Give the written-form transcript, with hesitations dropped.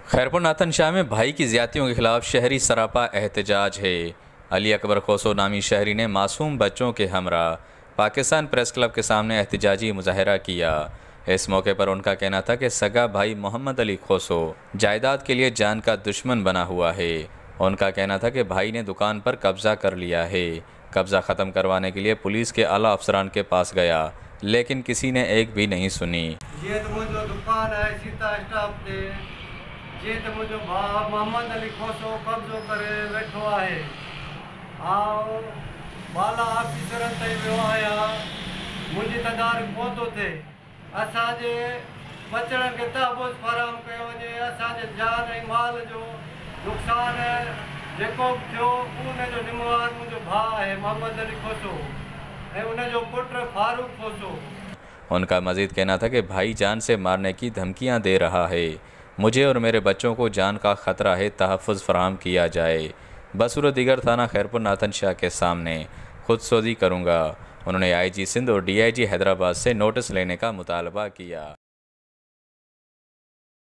Khairpur Nathan Shah में भाई की ज्यादतियों के खिलाफ शहरी सरापा एहतजाज है। अली अकबर खोसो नामी शहरी ने मासूम बच्चों के हमरा पाकिस्तान प्रेस क्लब के सामने एहतजाजी मुजाहरा किया। इस मौके पर उनका कहना था कि सगा भाई मोहम्मद अली खोसो जायदाद के लिए जान का दुश्मन बना हुआ है। उनका कहना था कि भाई ने दुकान पर कब्जा कर लिया है। कब्जा ख़त्म करवाने के लिए पुलिस के आला अफसरान के पास गया, लेकिन किसी ने एक भी नहीं सुनी। ये तो मुझे दुकान है सीता स्टाफ ते जे तो मुझे भाउ मोहम्मद अली खोसो कब्जो करे वेठो है। आओ बाला ऑफिसर ताईं वियो आहियां, मुंहिंजी तदारक पहुतो थे असांजे बचड़नि खे तहफ़ुज़ फराहम कयो वञे। असांजे जान ऐं माल जो नुक़सान जेको बि थियो उनजो ज़िम्मेवार मुंहिंजो भाउ आहे मोहम्मद अली खोसो ऐं उनजो पुटु फारूक खोसो। उनका मजीद कहना था कि भाई जान से मारने की धमकियां दे रहा है। मुझे और मेरे बच्चों को जान का ख़तरा है, तहफ़्फ़ुज़ फराहम किया जाए। बसूरत दीगर थाना खैरपुर नाथन शाह के सामने खुदसोज़ी करूँगा। उन्होंने IG सिंध और DIG हैदराबाद से नोटिस लेने का मुतालबा किया।